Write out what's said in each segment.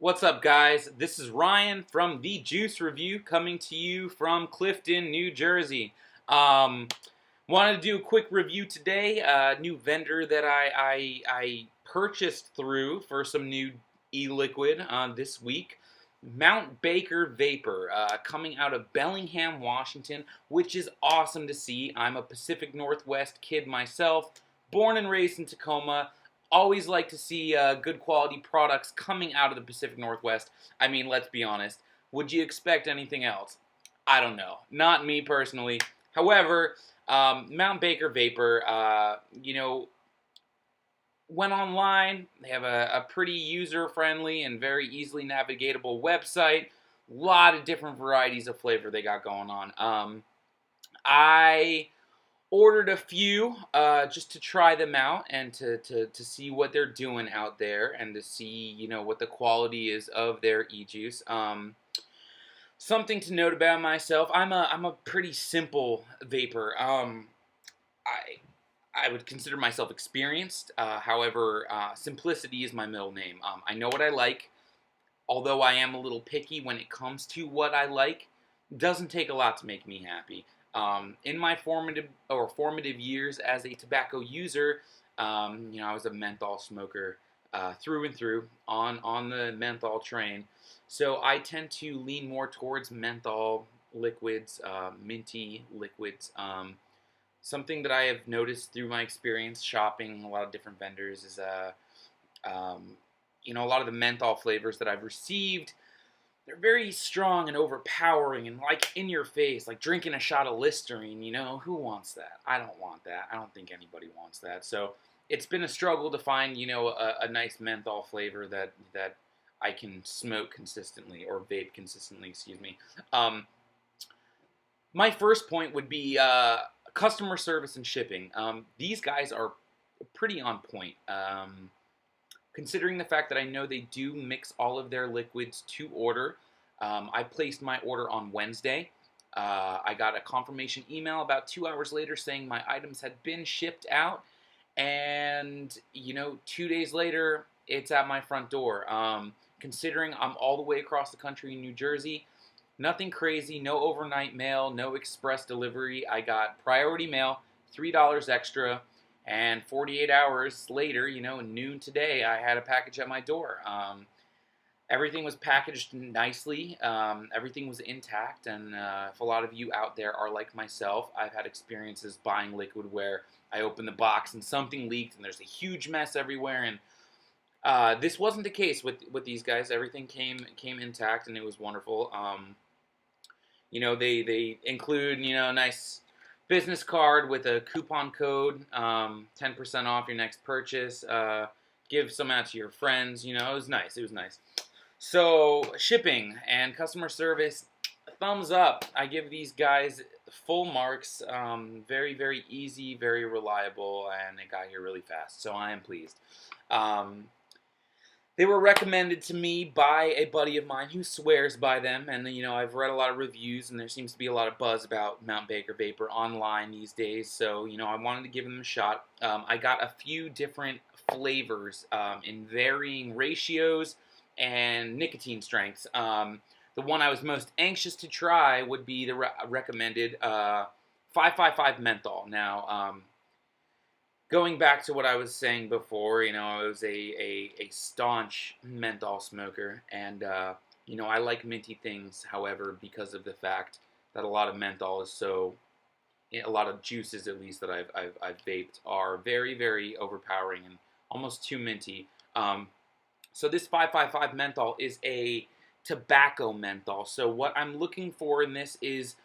What's up, guys? This is Ryan from The Juice Review coming to you from Clifton, New Jersey. Um, Wanted to do a quick review today. New vendor that I purchased through for some new eLiquid this week. Mount Baker Vapor coming out of Bellingham, Washington, which is awesome to see. I'm a Pacific Northwest kid myself, born and raised in Tacoma. Always like to see good quality products coming out of the Pacific Northwest. I mean, let's be honest. Would you expect anything else? I don't know. Not me personally. However, Mount Baker Vapor, went online. They have a pretty user-friendly and very easily navigatable website. A lot of different varieties of flavor they got going on. I ordered a few just to try them out and to see what they're doing out there and to see, what the quality is of their e-juice. Something to note about myself, I'm a pretty simple vapor. I would consider myself experienced. However, simplicity is my middle name. I know what I like, although I am a little picky when it comes to what I like. It doesn't take a lot to make me happy. In my formative years as a tobacco user, I was a menthol smoker through and through on the menthol train. So I tend to lean more towards menthol liquids, minty liquids. Something that I have noticed through my experience shopping a lot of different vendors is, a lot of the menthol flavors that I've received, they're very strong and overpowering and like in your face, like drinking a shot of Listerine, who wants that? I don't want that. I don't think anybody wants that. So it's been a struggle to find, a nice menthol flavor that I can smoke consistently or vape consistently, excuse me. My first point would be customer service and shipping. These guys are pretty on point. Considering the fact that I know they do mix all of their liquids to order, I placed my order on Wednesday. I got a confirmation email about 2 hours later saying my items had been shipped out, and 2 days later, it's at my front door. Considering I'm all the way across the country in New Jersey, nothing crazy, no overnight mail, no express delivery. I got priority mail, $3 extra. And 48 hours later, noon today, I had a package at my door. Everything was packaged nicely. Everything was intact. And if a lot of you out there are like myself, I've had experiences buying liquid where I open the box and something leaked and there's a huge mess everywhere. And this wasn't the case with these guys. Everything came intact and it was wonderful. They include, a nice business card with a coupon code, 10% off your next purchase. Give some out to your friends. It was nice. So shipping and customer service, thumbs up. I give these guys full marks. Very, very easy, very reliable, and it got here really fast. So I am pleased. They were recommended to me by a buddy of mine who swears by them, and I've read a lot of reviews, and there seems to be a lot of buzz about Mount Baker Vapor online these days, so I wanted to give them a shot. I got a few different flavors in varying ratios and nicotine strengths. The one I was most anxious to try would be the recommended 555 menthol. Now, going back to what I was saying before, I was a staunch menthol smoker, and I like minty things. However, because of the fact that a lot of menthol is a lot of juices at least that I've vaped are very, very overpowering and almost too minty. So this 555 menthol is a tobacco menthol. So what I'm looking for in this is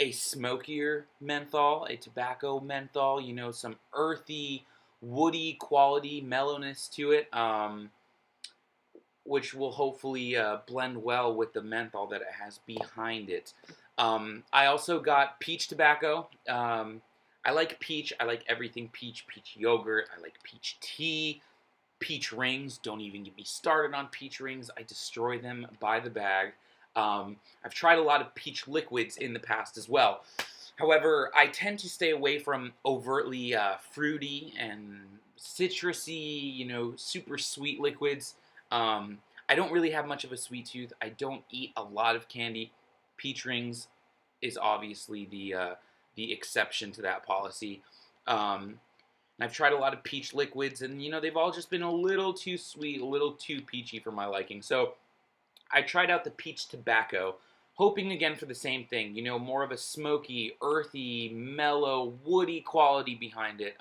a smokier menthol, a tobacco menthol, some earthy, woody quality, mellowness to it, which will hopefully blend well with the menthol that it has behind it. I also got peach tobacco. I like peach. I like everything peach. Peach yogurt. I like peach tea. Peach rings. Don't even get me started on peach rings. I destroy them by the bag. I've tried a lot of peach liquids in the past as well. However, I tend to stay away from overtly fruity and citrusy, super sweet liquids. I don't really have much of a sweet tooth. I don't eat a lot of candy. Peach rings is obviously the exception to that policy. I've tried a lot of peach liquids, and they've all just been a little too sweet, a little too peachy for my liking. So I tried out the peach tobacco, hoping again for the same thing. More of a smoky, earthy, mellow, woody quality behind it.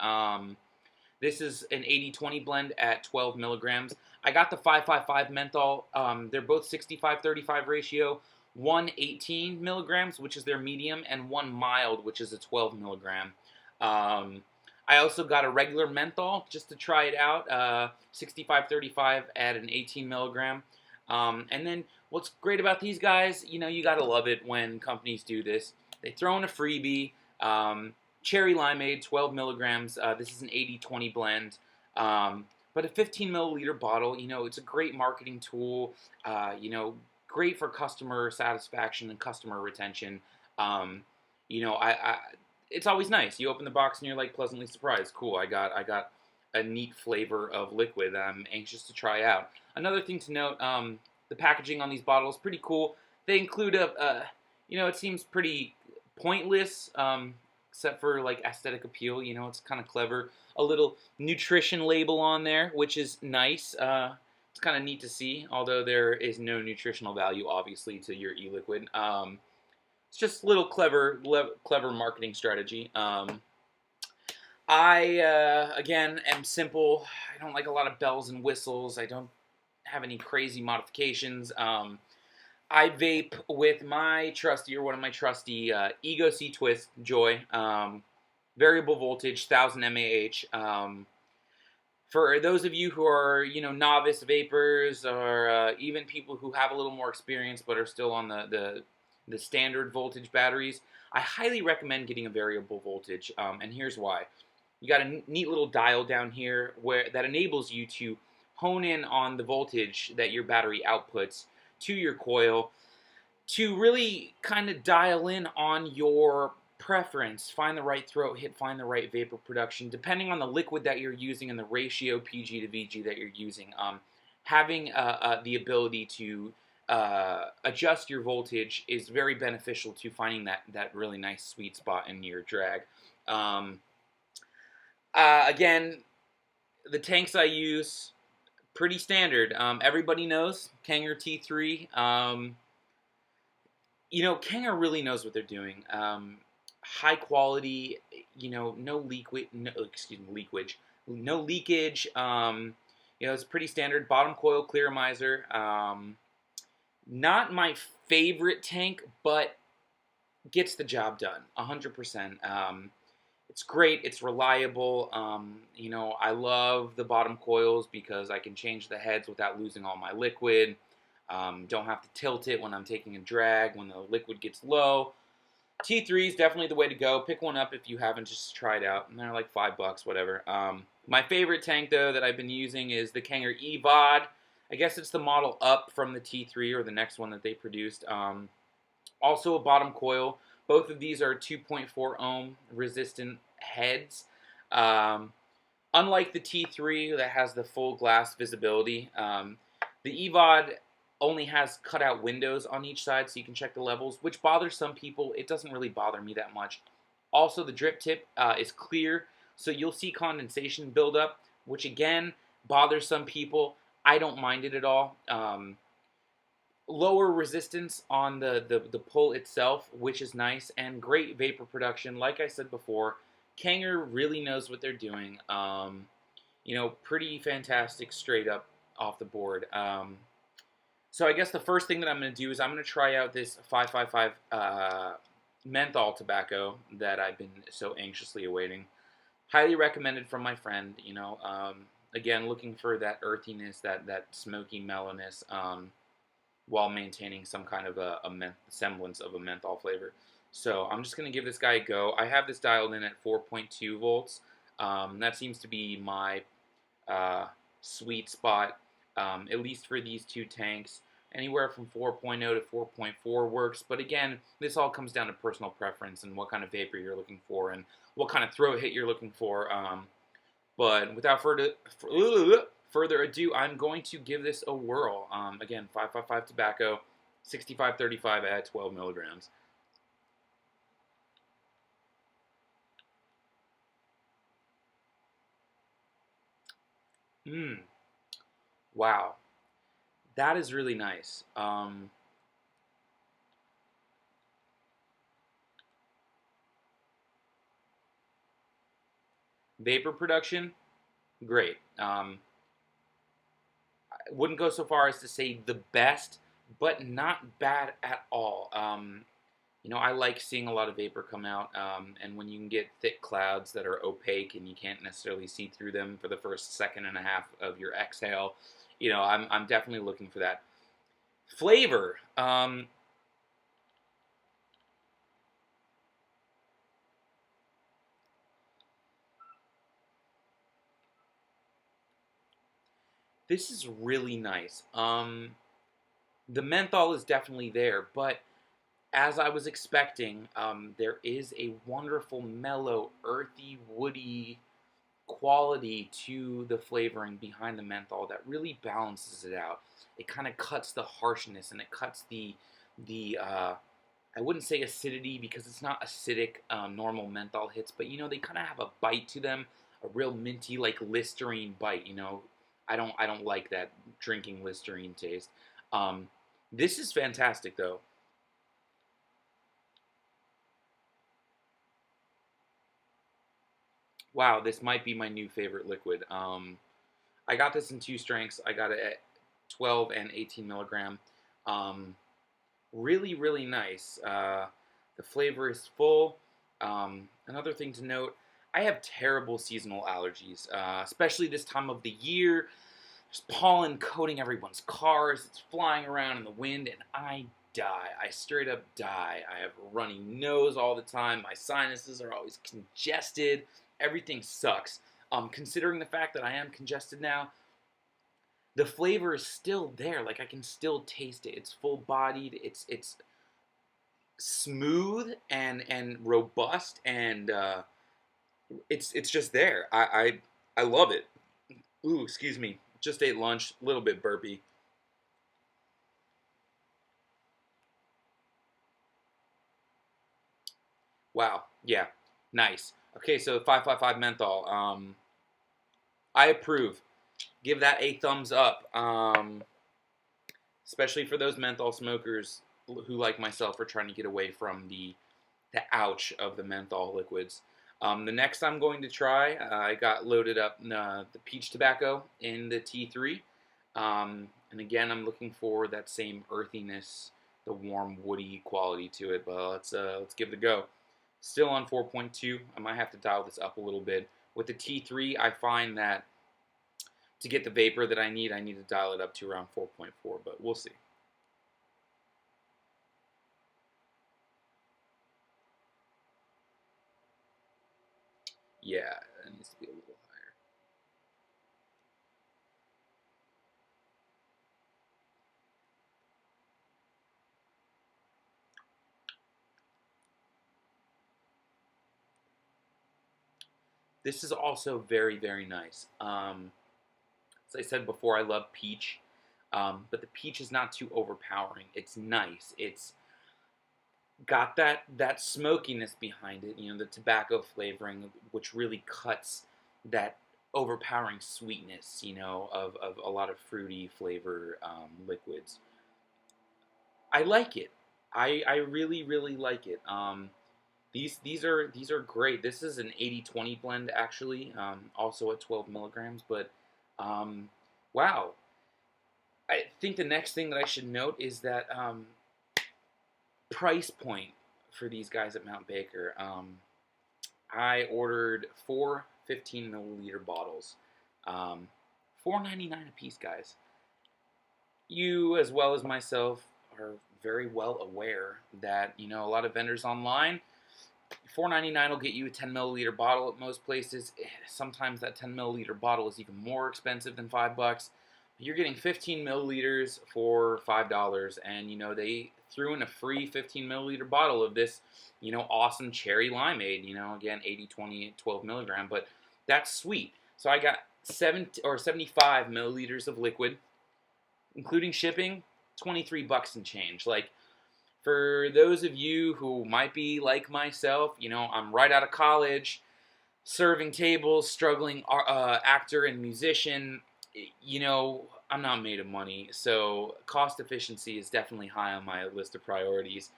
This is an 80-20 blend at 12 milligrams. I got the 555 menthol. They're both 65-35 ratio. One 18 milligrams, which is their medium, and one mild, which is a 12 milligram. I also got a regular menthol just to try it out, 65-35 at an 18 milligram. And then what's great about these guys, you gotta love it when companies do this. They throw in a freebie, cherry limeade, 12 milligrams. This is an 80-20 blend. But a 15 milliliter bottle, it's a great marketing tool, great for customer satisfaction and customer retention. It's always nice. You open the box and you're like pleasantly surprised. Cool, I got a neat flavor of liquid that I'm anxious to try out. Another thing to note, the packaging on these bottles pretty cool. They include it seems pretty pointless, except for like aesthetic appeal. It's kind of clever. A little nutrition label on there, which is nice. It's kind of neat to see, although there is no nutritional value, obviously, to your eLiquid. It's just a little clever marketing strategy. Again, am simple. I don't like a lot of bells and whistles. I don't have any crazy modifications. I vape with one of my trusty Ego C Twist Joy. Variable voltage, 1000 mAh. For those of you who are, novice vapors, or even people who have a little more experience but are still on the standard voltage batteries, I highly recommend getting a variable voltage, and here's why. You got a neat little dial down here that enables you to hone in on the voltage that your battery outputs to your coil to really kind of dial in on your preference, find the right throat hit, find the right vapor production, depending on the liquid that you're using and the ratio PG to VG that you're using. Having the ability to adjust your voltage is very beneficial to finding that really nice sweet spot in your drag. Again, the tanks I use, pretty standard. Everybody knows Kanger T3. Kanger really knows what they're doing. High quality, no leakage. It's pretty standard. Bottom coil clear miser. Not my favorite tank, but gets the job done, 100%. It's great. It's reliable. I love the bottom coils because I can change the heads without losing all my liquid. Don't have to tilt it when I'm taking a drag when the liquid gets low. T3 is definitely the way to go. Pick one up if you haven't just tried out. And they're like $5, whatever. My favorite tank, though, that I've been using is the Kanger eVod. I guess it's the model up from the T3 or the next one that they produced. Also a bottom coil. Both of these are 2.4 ohm resistant heads. Unlike the T3 that has the full glass visibility, the eVod only has cutout windows on each side so you can check the levels, which bothers some people. It doesn't really bother me that much. Also, the drip tip is clear, so you'll see condensation build up, which again bothers some people. I don't mind it at all. Lower resistance on the pull itself, which is nice, and great vapor production. Like I said before, Kanger really knows what they're doing. Pretty fantastic straight up off the board. So I guess the first thing that I'm going to do is I'm going to try out this 555 menthol tobacco that I've been so anxiously awaiting. Highly recommended from my friend. Again, looking for that earthiness, that smoky mellowness, while maintaining some kind of a semblance of a menthol flavor. So I'm just going to give this guy a go. I have this dialed in at 4.2 volts. That seems to be my sweet spot, at least for these two tanks. Anywhere from 4.0 to 4.4 works, but again, this all comes down to personal preference and what kind of vapor you're looking for and what kind of throat hit you're looking for. But without further ado, I'm going to give this a whirl. Again, 555 tobacco, 6535 at 12 milligrams. Mmm. Wow. That is really nice. Vapor production, great. I wouldn't go so far as to say the best, but not bad at all. I like seeing a lot of vapor come out, and when you can get thick clouds that are opaque and you can't necessarily see through them for the first second and a half of your exhale, I'm definitely looking for that. Flavor. This is really nice. The menthol is definitely there, but as I was expecting, there is a wonderful, mellow, earthy, woody quality to the flavoring behind the menthol that really balances it out. It kind of cuts the harshness and it cuts the I wouldn't say acidity because it's not acidic. Normal menthol hits, but they kind of have a bite to them, a real minty like Listerine bite. I don't like that drinking Listerine taste. This is fantastic though. Wow, this might be my new favorite liquid. I got this in two strengths. I got it at 12 and 18 milligram. Um, Really, really nice. The flavor is full. Another thing to note, I have terrible seasonal allergies, especially this time of the year. There's pollen coating everyone's cars. It's flying around in the wind, and I die. I straight up die. I have a runny nose all the time. My sinuses are always congested. Everything sucks. Considering the fact that I am congested now, the flavor is still there. Like I can still taste it. It's full bodied. It's smooth and robust, and it's just there. I love it. Ooh, excuse me. Just ate lunch. A little bit burpy. Wow. Yeah. Nice. Okay, so 555 menthol. I approve. Give that a thumbs up. Especially for those menthol smokers who, like myself, are trying to get away from the ouch of the menthol liquids. The next I'm going to try, I got loaded up the peach tobacco in the T3. And again, I'm looking for that same earthiness, the warm, woody quality to it. But let's give it a go. Still on 4.2. I might have to dial this up a little bit. With the T3, I find that to get the vapor that I need to dial it up to around 4.4, but we'll see. Yeah, it needs to be a little higher. This is also very, very nice. As I said before, I love peach, but the peach is not too overpowering. It's nice. It's got that smokiness behind it. The tobacco flavoring, which really cuts that overpowering sweetness. Of a lot of fruity flavor liquids. I like it. I really, really like it. These are great. This is an 80-20 blend actually, also at 12 milligrams. But um, wow, I think the next thing that I should note is that price point for these guys at Mount Baker. I ordered four 15 milliliter bottles, um, $4.99 a piece, guys. You, as well as myself, are very well aware that a lot of vendors online, $4.99 will get you a 10 milliliter bottle at most places. Sometimes that 10 milliliter bottle is even more expensive than $5. You're getting 15 milliliters for $5, and they threw in a free 15 milliliter bottle of this, awesome cherry limeade. Again, 80-20 12 milligram, but that's sweet. So I got 75 milliliters of liquid, including shipping, 23 bucks and change. Like, for those of you who might be like myself, you know, I'm right out of college, serving tables, struggling actor and musician. You know, I'm not made of money, so cost efficiency is definitely high on my list of priorities.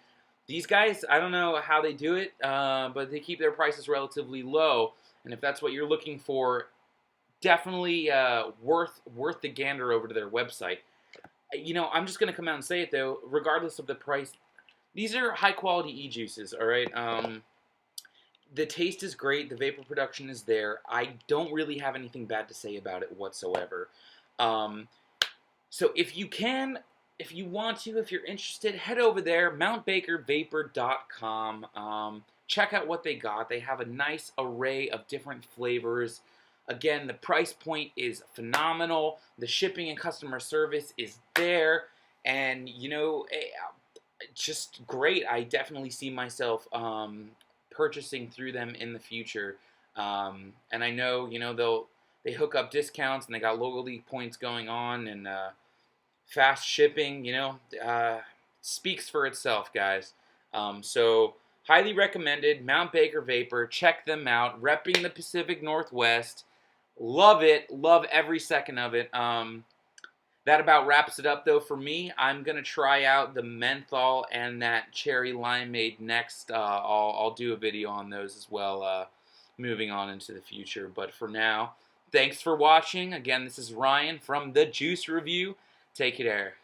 These guys, I don't know how they do it, but they keep their prices relatively low, and if that's what you're looking for, definitely worth the gander over to their website. You know, I'm just gonna come out and say it though, regardless of the price, these are high quality e-juices. All right. The taste is great. The vapor production is there. I don't really have anything bad to say about it whatsoever. Um, so if you can, if you want to, if you're interested, head over there, mountbakervapor.com. Check out what they got. They have a nice array of different flavors. Again, the price point is phenomenal. The shipping and customer service is there. And, you know, just great. I definitely see myself purchasing through them in the future. And I know, you know, they hook up discounts and they got loyalty points going on, and fast shipping, you know, speaks for itself, guys. So highly recommended, Mount Baker Vapor. Check them out. Repping the Pacific Northwest. Love it. Love every second of it. That about wraps it up, though, for me. I'm going to try out the menthol and that cherry limeade next. I'll do a video on those as well, moving on into the future. But for now, thanks for watching. Again, this is Ryan from The Juice Review. Take care.